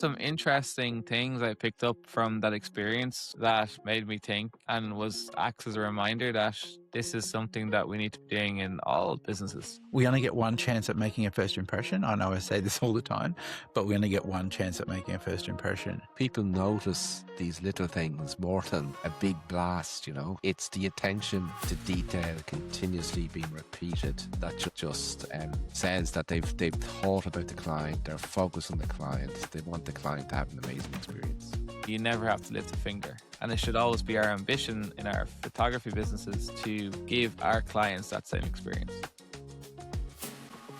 Some interesting things I picked up from that experience that made me think and was acts as a reminder that this is something that we need to be doing in all businesses. We only get one chance at making a first impression. I know I say this all the time, but we only get one chance at making a first impression. People notice these little things more than a big blast, you know. It's the attention to detail continuously being repeated that just says that they've thought about the client, they're focused on the client, they want the client to have an amazing experience. You never have to lift a finger. And it should always be our ambition in our photography businesses to give our clients that same experience.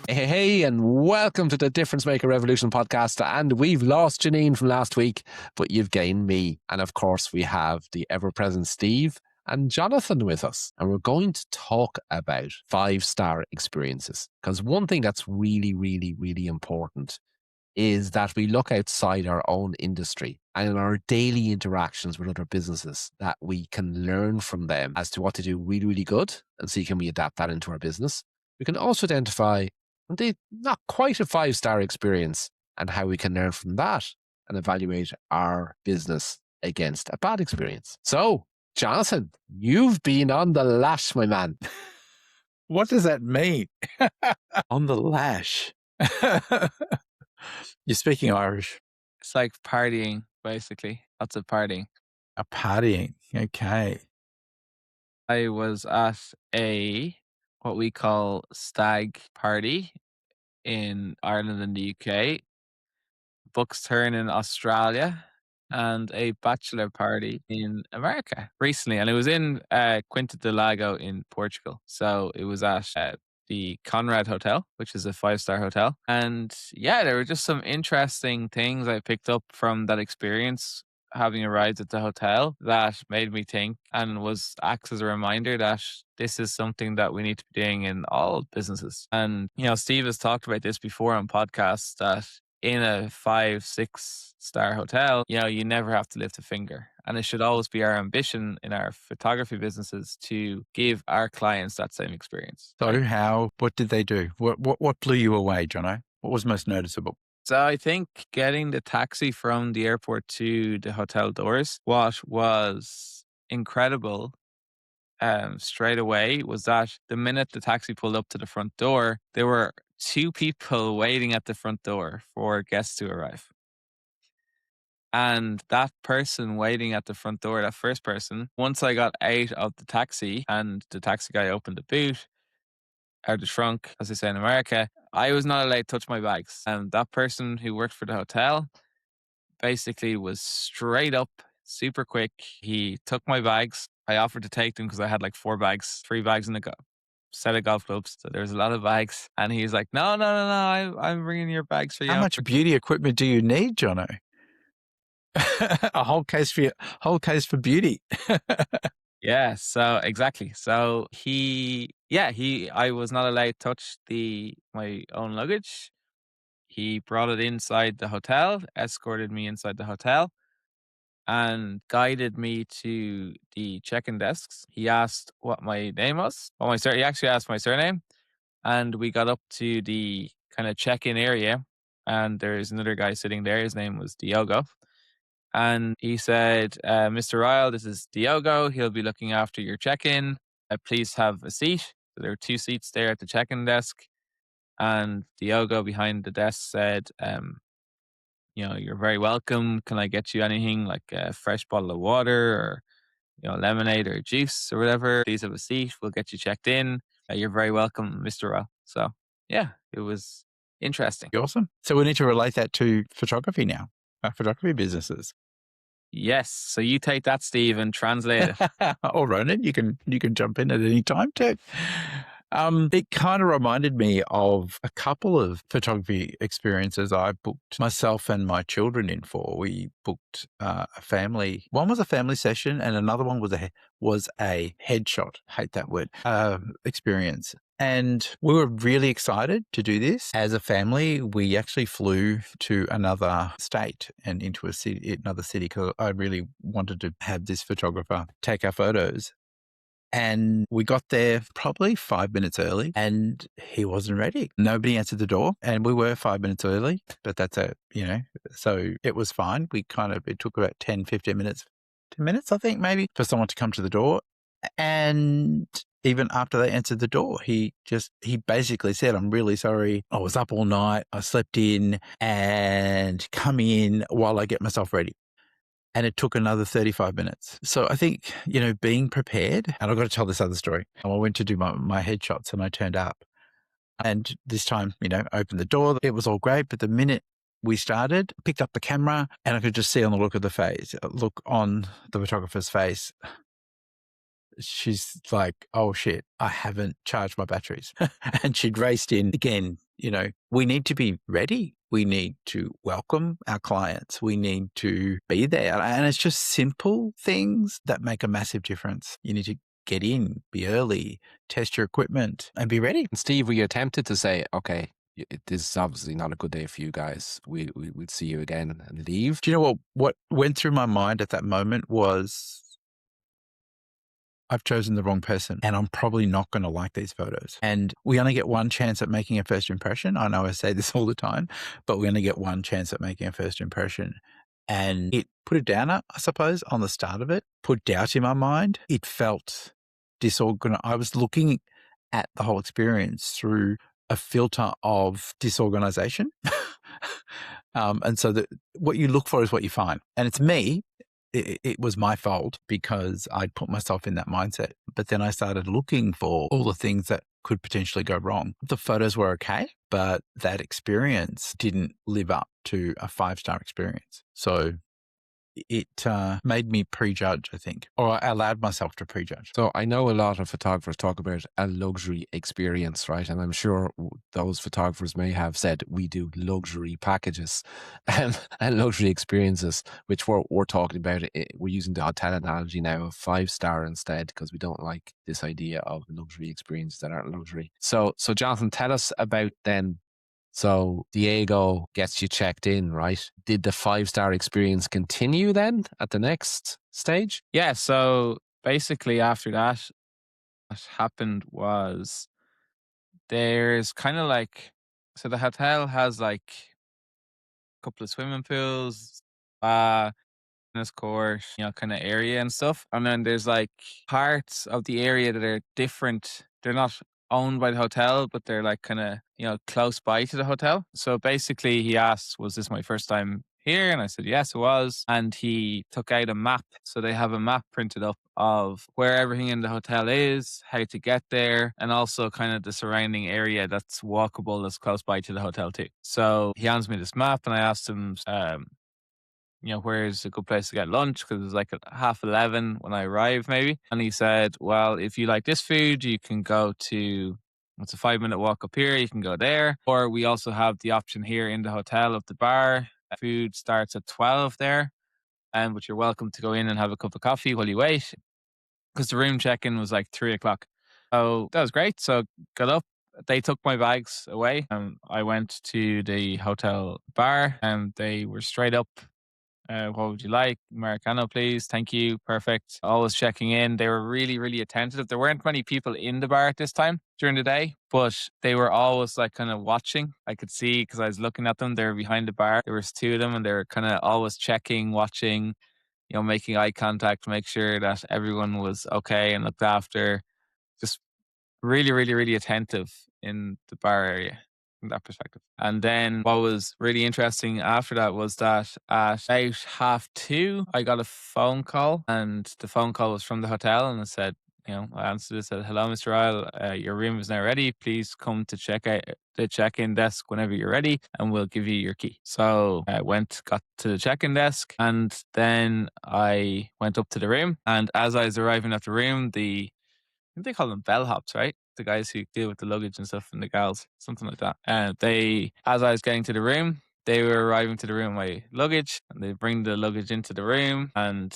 Hey, and welcome to the Difference Maker Revolution podcast. And we've lost Janine from last week, but you've gained me. And of course, we have the ever-present Steve and Jonathan with us. And we're going to talk about 5-star experiences. Because one thing that's really, really, really important is that we look outside our own industry and in our daily interactions with other businesses that we can learn from them as to what to do really, really good and see can we adapt that into our business. We can also identify indeed not quite a 5-star experience and how we can learn from that and evaluate our business against a bad experience. So, Jonathan, you've been on the lash, my man. What does that mean? On the lash. You're speaking Irish. It's like partying, basically. Lots of partying. A partying. Okay. I was at what we call stag party in Ireland and the UK, Buckstern in Australia, and a bachelor party in America recently. And it was in Quinta do Lago in Portugal. So it was at the Conrad Hotel, which is a 5-star hotel. And yeah, there were just some interesting things I picked up from that experience having arrived at the hotel that made me think and acts as a reminder that this is something that we need to be doing in all businesses. And, Steve has talked about this before on podcasts that in a 5-6-star hotel, you never have to lift a finger. And it should always be our ambition in our photography businesses to give our clients that same experience. So what did they do? What blew you away, Jono? What was most noticeable? So I think getting the taxi from the airport to the hotel doors, what was incredible straight away was that the minute the taxi pulled up to the front door, there were 2 people waiting at the front door for guests to arrive. And that person waiting at the front door, that first person, once I got out of the taxi and the taxi guy opened the boot, or the trunk, as they say in America, I was not allowed to touch my bags. And that person who worked for the hotel basically was straight up, super quick. He took my bags. I offered to take them because I had like 3 bags in a set of golf clubs. So there was a lot of bags. And he's like, no, no, no, no, I'm bringing your bags for you. How much beauty equipment do you need, Jono? A whole case for beauty. Yeah, so exactly. So I was not allowed to touch my own luggage. He brought it inside the hotel, escorted me inside the hotel, and guided me to the check-in desks. He asked what my name was. He actually asked my surname, and we got up to the kind of check-in area, and there's another guy sitting there. His name was Diogo. And he said, Mr. Ryle, this is Diogo. He'll be looking after your check-in. Please have a seat. So there were 2 seats there at the check-in desk. And Diogo behind the desk said, you're very welcome. Can I get you anything like a fresh bottle of water or, lemonade or juice or whatever? Please have a seat. We'll get you checked in. You're very welcome, Mr. Ryle. So yeah, it was interesting. Awesome. So we need to relate that to photography now, our photography businesses. Yes. So you take that, Steve, and translate it. Or Ronan, you can jump in at any time too. It kind of reminded me of a couple of photography experiences I booked myself and my children in for. We booked a family. One was a family session, and another one was a headshot. Hate that word. Experience. And we were really excited to do this. As a family, we actually flew to another state and into another city because I really wanted to have this photographer take our photos. And we got there probably 5 minutes early and he wasn't ready. Nobody answered the door and we were 5 minutes early, but that's so it was fine. It took about 10, 15 minutes, 10 minutes, I think, maybe, for someone to come to the door. And even after they answered the door, he basically said, "I'm really sorry. I was up all night. I slept in and come in while I get myself ready." And it took another 35 minutes. So I think, being prepared, and I've got to tell this other story. I went to do my headshots and I turned up. And this time, opened the door. It was all great. But the minute we started, picked up the camera and I could just see on the look on the photographer's face, she's like, "Oh shit, I haven't charged my batteries." And she'd raced in again. We need to be ready. We need to welcome our clients. We need to be there. And it's just simple things that make a massive difference. You need to get in, be early, test your equipment and be ready. And Steve, were you tempted to say, okay, this is obviously not a good day for you guys. We'll see you again and leave? Do you know what went through my mind at that moment was, I've chosen the wrong person and I'm probably not going to like these photos. And we only get one chance at making a first impression. I know I say this all the time, but we only get one chance at making a first impression. And it put a downer, I suppose, on the start of it, put doubt in my mind. It felt disorganized. I was looking at the whole experience through a filter of disorganization. And so what you look for is what you find. And it's me. It was my fault because I'd put myself in that mindset. But then I started looking for all the things that could potentially go wrong. The photos were okay, but that experience didn't live up to a 5-star experience. So it made me prejudge, I think, or I allowed myself to prejudge. So I know a lot of photographers talk about a luxury experience, right? And I'm sure those photographers may have said, we do luxury packages and luxury experiences, which we're talking about. We're using the hotel analogy now of 5-star instead, because we don't like this idea of luxury experiences that aren't luxury. So Jonathan, tell us about then. So Diego gets you checked in, right? Did the 5-star experience continue then at the next stage? Yeah, so basically after that, what happened was there's kind of so the hotel has a couple of swimming pools, tennis court, kind of area and stuff. And then there's parts of the area that are different. They're not owned by the hotel, but they're kind of, close by to the hotel. So basically he asked, was this my first time here? And I said, yes, it was. And he took out a map. So they have a map printed up of where everything in the hotel is, how to get there, and also kind of the surrounding area that's walkable, that's close by to the hotel too. So he hands me this map and I asked him, where's a good place to get lunch? Because it was at 11:30 when I arrived, maybe. And he said, well, if you like this food, you can go to, it's a 5-minute walk up here. You can go there. Or we also have the option here in the hotel of the bar. Food starts at 12 there. But you're welcome to go in and have a cup of coffee while you wait. Because the room check-in was 3 o'clock. So that was great. So got up. They took my bags away. I went to the hotel bar and they were straight up. What would you like? Americano, please. Thank you. Perfect. Always checking in. They were really, really attentive. There weren't many people in the bar at this time during the day, but they were always kind of watching. I could see because I was looking at them. They were behind the bar. There was 2 of them and they were kind of always checking, watching, making eye contact, make sure that everyone was okay and looked after. Just really, really, really attentive in the bar area from that perspective. And then what was really interesting after that was that at about 2:30, I got a phone call, and the phone call was from the hotel, and it said, I answered it, said, hello, Mr. Ryle, your room is now ready. Please come to check out the check-in desk whenever you're ready, and we'll give you your key. So I got to the check-in desk, and then I went up to the room. And as I was arriving at the room, I think they call them bellhops, right? The guys who deal with the luggage and stuff, and the gals, something like that. And as I was getting to the room, they were arriving to the room with my luggage, and they bring the luggage into the room, and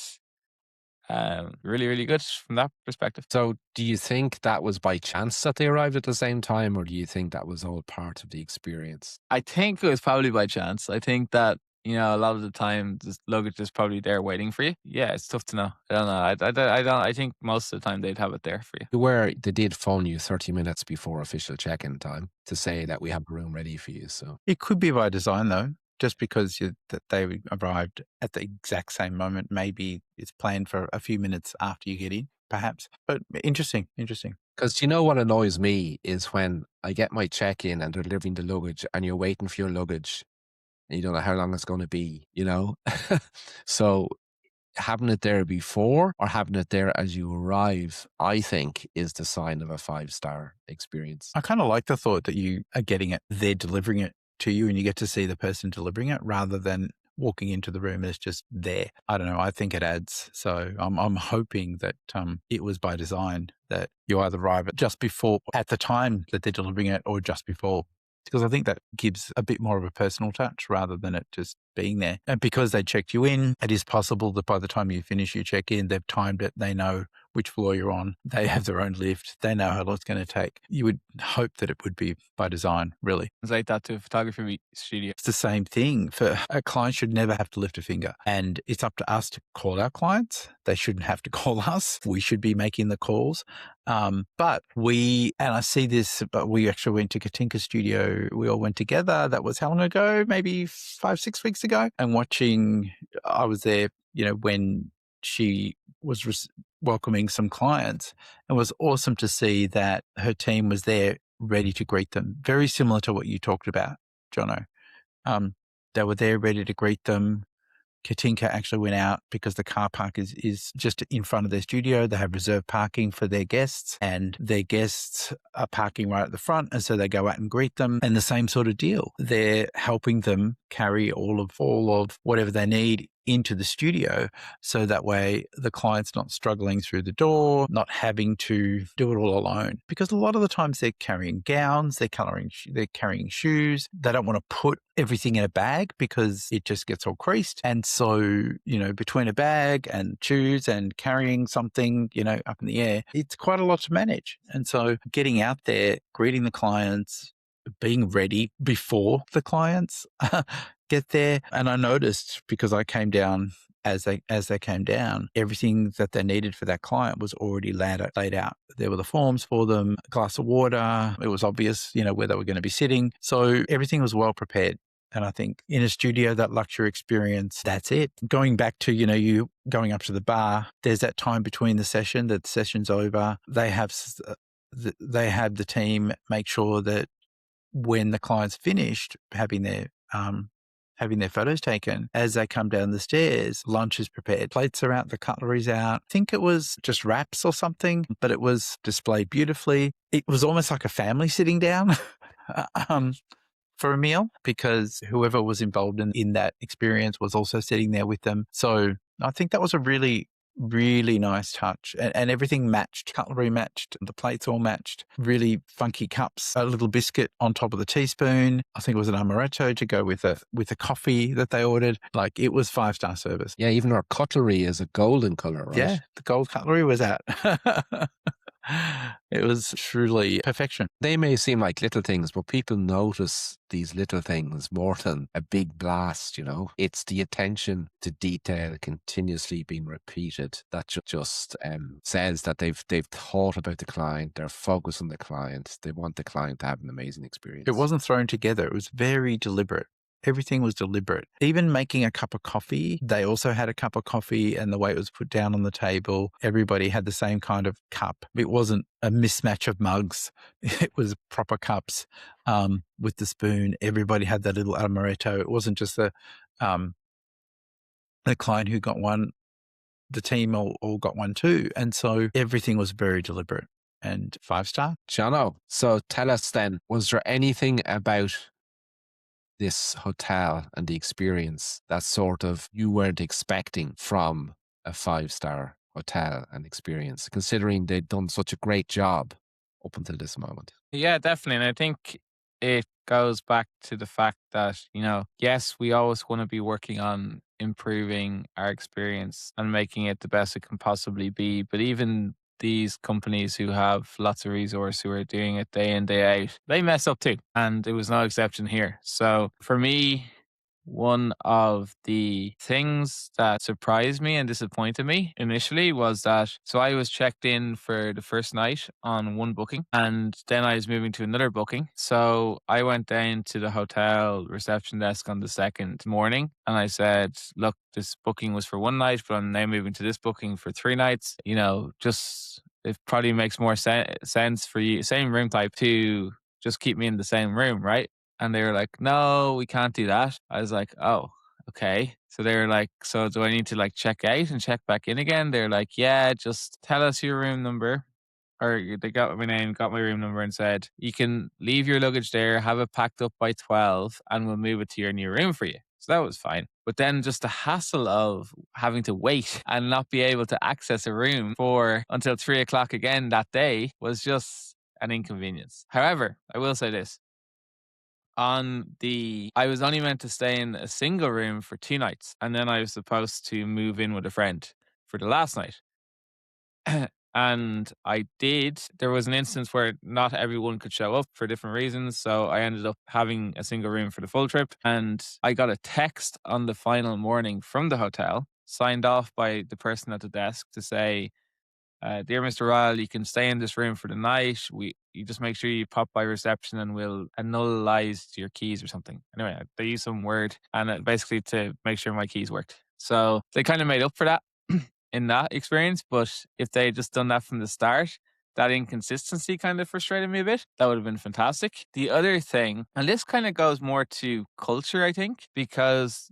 really, really good from that perspective. So do you think that was by chance that they arrived at the same time, or do you think that was all part of the experience? I think it was probably by chance. I think that a lot of the time, the luggage is probably there waiting for you. Yeah, it's tough to know. I don't know. I don't. I think most of the time they'd have it there for you. Where they did phone you 30 minutes before official check-in time to say that we have a room ready for you. So It could be by design, though, just because that they arrived at the exact same moment. Maybe it's planned for a few minutes after you get in, perhaps. But interesting. because you know what annoys me is when I get my check-in and they're delivering the luggage and you're waiting for your luggage and you don't know how long it's going to be, you know? So having it there before or having it there as you arrive, I think is the sign of a 5-star experience. I kind of like the thought that you are getting it, they're delivering it to you and you get to see the person delivering it rather than walking into the room and it's just there. I don't know. I think it adds. So I'm hoping that it was by design that you either arrive just before, at the time that they're delivering it, or just before. Because I think that gives a bit more of a personal touch rather than it just being there. And because they checked you in, it is possible that by the time you finish your check-in, they've timed it, they know which floor you're on, they have their own lift, they know how long it's going to take. You would hope that it would be by design, really. It's like that to a photography studio. It's the same thing. For a client should never have to lift a finger. And it's up to us to call our clients. They shouldn't have to call us. We should be making the calls. But I see this, but we actually went to Katinka's studio. We all went together. That was how long ago? Maybe 5-6 weeks ago. And I was there, when she was welcoming some clients. It was awesome to see that her team was there ready to greet them. Very similar to what you talked about, Jono. They were there ready to greet them. Katinka actually went out because the car park is just in front of their studio. They have reserved parking for their guests and their guests are parking right at the front. And so they go out and greet them, and the same sort of deal. They're helping them carry all of whatever they need into the studio. So that way the client's not struggling through the door, not having to do it all alone. Because a lot of the times they're carrying gowns, they're carrying shoes. They don't want to put everything in a bag because it just gets all creased. And so, between a bag and shoes and carrying something, up in the air, it's quite a lot to manage. And so getting out there, greeting the clients, being ready before the clients get there. And I noticed, because I came down as they came down, everything that they needed for that client was already laid out. There were the forms for them, a glass of water. It was obvious, where they were going to be sitting. So everything was well prepared. And I think in a studio, that luxury experience, that's it. Going back to, you going up to the bar, there's that time between the session, that the session's over. They have the team make sure that when the client's finished having their photos taken, as they come down the stairs, lunch is prepared. Plates are out, the cutlery's out. I think it was just wraps or something, but it was displayed beautifully. It was almost like a family sitting down for a meal, because whoever was involved in that experience was also sitting there with them. So I think that was a really, really nice touch, and everything matched. Cutlery matched, the plates all matched. Really funky cups, a little biscuit on top of the teaspoon. I think it was an amaretto to go with the coffee that they ordered. Like, it was 5-star service. Yeah, even our cutlery is a golden color, right? Yeah, the gold cutlery was out. It was truly perfection. They may seem like little things, but people notice these little things more than a big blast, It's the attention to detail continuously being repeated that just says that they've thought about the client, they're focused on the client, they want the client to have an amazing experience. It wasn't thrown together. It was very deliberate. Everything was deliberate. Even making a cup of coffee, they also had a cup of coffee, and the way it was put down on the table, everybody had the same kind of cup. It wasn't a mismatch of mugs. It was proper cups with the spoon. Everybody had that little amaretto. It wasn't just the client who got one. The team all got one too. And so everything was very deliberate and 5-star. Jono, so tell us then, was there anything about this hotel and the experience that sort of you weren't expecting from a 5-star hotel and experience, considering they'd done such a great job up until this moment? Yeah, definitely. And I think it goes back to the fact that, yes, we always want to be working on improving our experience and making it the best it can possibly be. But even these companies who have lots of resource, who are doing it day in, day out, they mess up too. And it was no exception here. So for me, one of the things that surprised me and disappointed me initially was that so I was checked in for the first night on one booking and then I was moving to another booking. So I went down to the hotel reception desk on the second morning and I said, look, this booking was for one night, but I'm now moving to this booking for 3 nights. Just it probably makes more sense for you, same room type, to just keep me in the same room, right? And they were like, "No, we can't do that." I was like, "Oh, okay." So they were like, "So do I need to like check out and check back in again?" They're like, "Yeah, just tell us your room number." They got my name, got my room number, and said, "You can leave your luggage there, have it packed up by 12, and we'll move it to your new room for you." So that was fine. But then just the hassle of having to wait and not be able to access a room for until 3 o'clock again that day was just an inconvenience. However, I will say this I was only meant to stay in a single room for 2 nights, and then I was supposed to move in with a friend for the last night. And I did. There was an instance where not everyone could show up for different reasons. So I ended up having a single room for the full trip. And I got a text on the final morning from the hotel, signed off by the person at the desk to say, dear Mr. Ryle, you can stay in this room for the night. You just make sure you pop by reception and we'll annulize your keys or something. Anyway, they used some word and basically to make sure my keys worked. So they kind of made up for that in that experience. But if they had just done that from the start, that inconsistency kind of frustrated me a bit. That would have been fantastic. The other thing, and this kind of goes more to culture, I think, because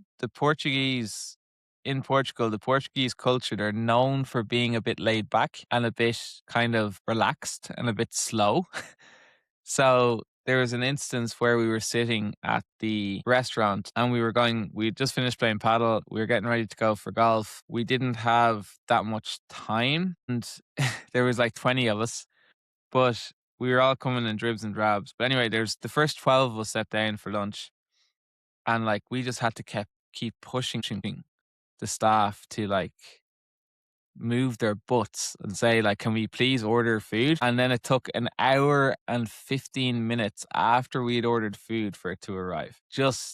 in Portugal, the Portuguese culture, they're known for being a bit laid back and a bit kind of relaxed and a bit slow. So there was an instance where we were sitting at the restaurant and we just finished playing paddle. We were getting ready to go for golf. We didn't have that much time and there was like 20 of us, but we were all coming in dribs and drabs. But anyway, there's the first 12 of us sat down for lunch and like we just had to keep pushing the staff to like move their butts and say like, can we please order food? And then it took an hour and 15 minutes after we'd ordered food for it to arrive.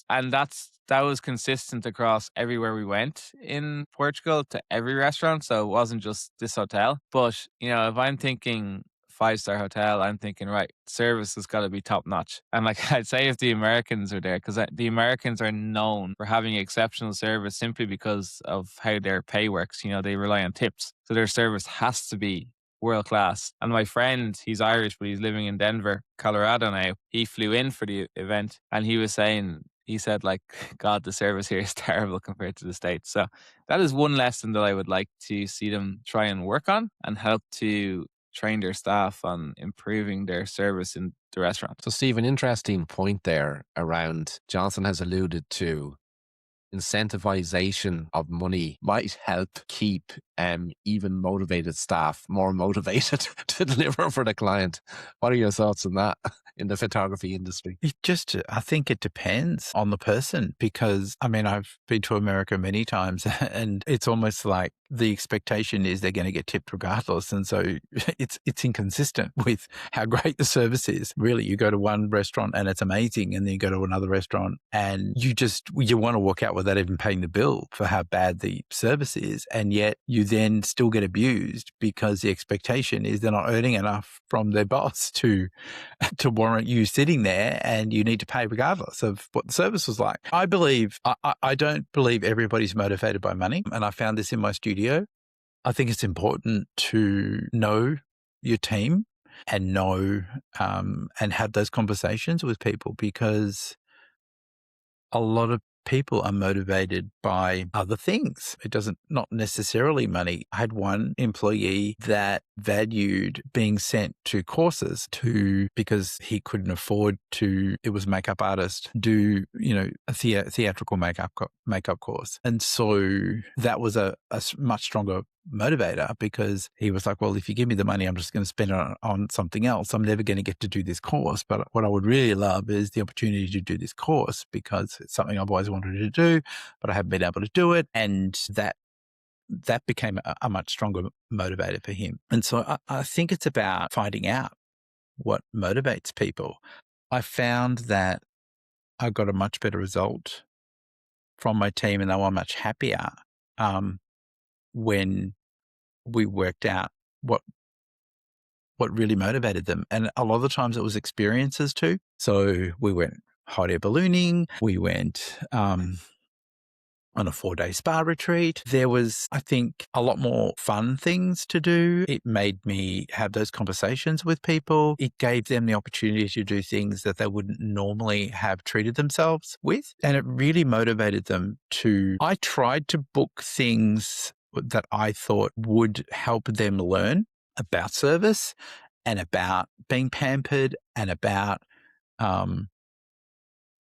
And that was consistent across everywhere we went in Portugal to every restaurant. So it wasn't just this hotel. But, if I'm thinking 5-star hotel, I'm thinking, right, service has got to be top notch. And like I'd say if the Americans are there, because the Americans are known for having exceptional service simply because of how their pay works. They rely on tips. So their service has to be world class. And my friend, he's Irish, but he's living in Denver, Colorado now. He flew in for the event and he said, like, God, the service here is terrible compared to the States. So that is one lesson that I would like to see them try and work on and help to train their staff on improving their service in the restaurant. So, Steve, an interesting point there around Johnson has alluded to incentivization of money might help keep even motivated staff more motivated to deliver for the client. What are your thoughts on that in the photography industry? I think it depends on the person because, I've been to America many times and it's almost like the expectation is they're going to get tipped regardless. And so it's inconsistent with how great the service is. Really, you go to one restaurant and it's amazing. And then you go to another restaurant and you want to walk out without even paying the bill for how bad the service is. And yet you then still get abused because the expectation is they're not earning enough from their boss to warrant you sitting there and you need to pay regardless of what the service was like. I don't believe everybody's motivated by money. And I found this in my studio. I think it's important to know your team and and have those conversations with people because a lot of people are motivated by other things. It not necessarily money. I had one employee that valued being sent to courses because he couldn't afford to, it was a makeup artist, do, a theatrical makeup course. And so that was a much stronger motivator because he was like, well, if you give me the money, I'm just going to spend it on something else. I'm never going to get to do this course. But what I would really love is the opportunity to do this course because it's something I've always wanted to do, but I haven't been able to do it. And that became a much stronger motivator for him. And so I think it's about finding out what motivates people. I found that I got a much better result from my team, and they were much happier when we worked out what really motivated them. And a lot of the times it was experiences too. So we went hot air ballooning, we went on a 4-day spa retreat. There was, I think, a lot more fun things to do. It made me have those conversations with people. It gave them the opportunity to do things that they wouldn't normally have treated themselves with. And it really motivated them to, I tried to book things that I thought would help them learn about service and about being pampered and about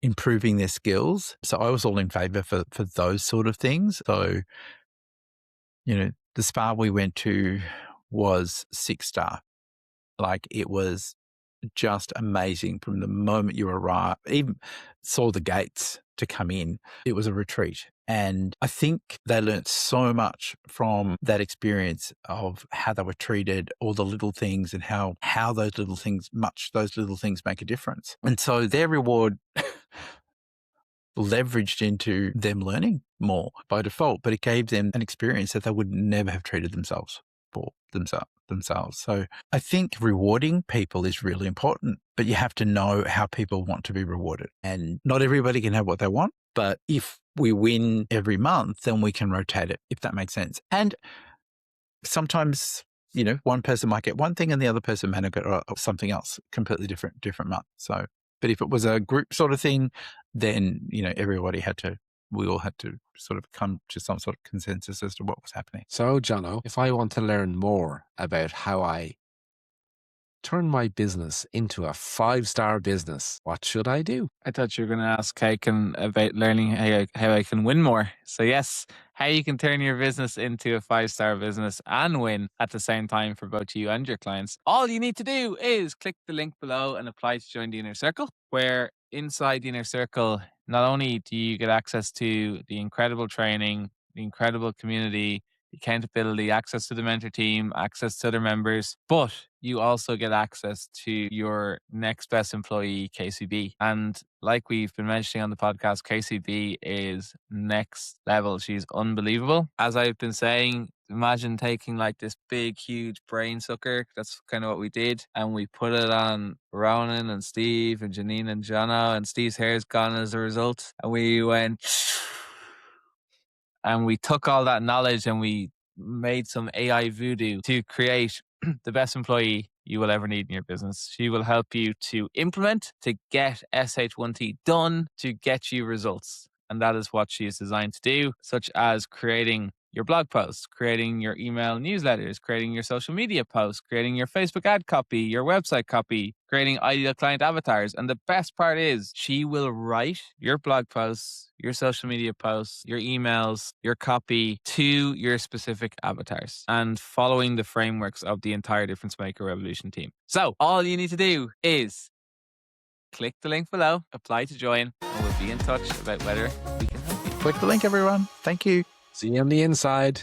improving their skills. So I was all in favor for those sort of things. So, the spa we went to was 6-star. Like, it was just amazing from the moment you arrived, even saw the gates to come in. It was a retreat. And I think they learned so much from that experience of how they were treated, all the little things, and how those little things make a difference. And so their reward leveraged into them learning more by default, but it gave them an experience that they would never have treated themselves for themselves. So I think rewarding people is really important, but you have to know how people want to be rewarded. And not everybody can have what they want, but if we win every month, then we can rotate it, if that makes sense. And sometimes, one person might get one thing and the other person may not get something else, completely different month. So, but if it was a group sort of thing, then, we all had to sort of come to some sort of consensus as to what was happening. So, Jono, if I want to learn more about how I turn my business into a 5-star business, what should I do? I thought you were going to ask about learning how I can win more. So yes, how you can turn your business into a 5-star business and win at the same time for both you and your clients. All you need to do is click the link below and apply to join the Inner Circle, where inside the Inner Circle, not only do you get access to the incredible training, the incredible community, accountability, access to the mentor team, access to other members, but you also get access to your next best employee, KCB. And like we've been mentioning on the podcast, KCB is next level. She's unbelievable. As I've been saying, imagine taking like this big, huge brain sucker. That's kind of what we did. And we put it on Ronan and Steve and Janine and Jono, and Steve's hair's gone as a result. And we went... and we took all that knowledge and we made some AI voodoo to create the best employee you will ever need in your business. She will help you to implement, to get SH1T done, to get you results. And that is what she is designed to do, such as creating your blog posts, creating your email newsletters, creating your social media posts, creating your Facebook ad copy, your website copy, creating ideal client avatars. And the best part is she will write your blog posts, your social media posts, your emails, your copy to your specific avatars and following the frameworks of the entire Difference Maker Revolution team. So all you need to do is click the link below, apply to join, and we'll be in touch about whether we can help you. Click the link, everyone. Thank you. See you on the inside.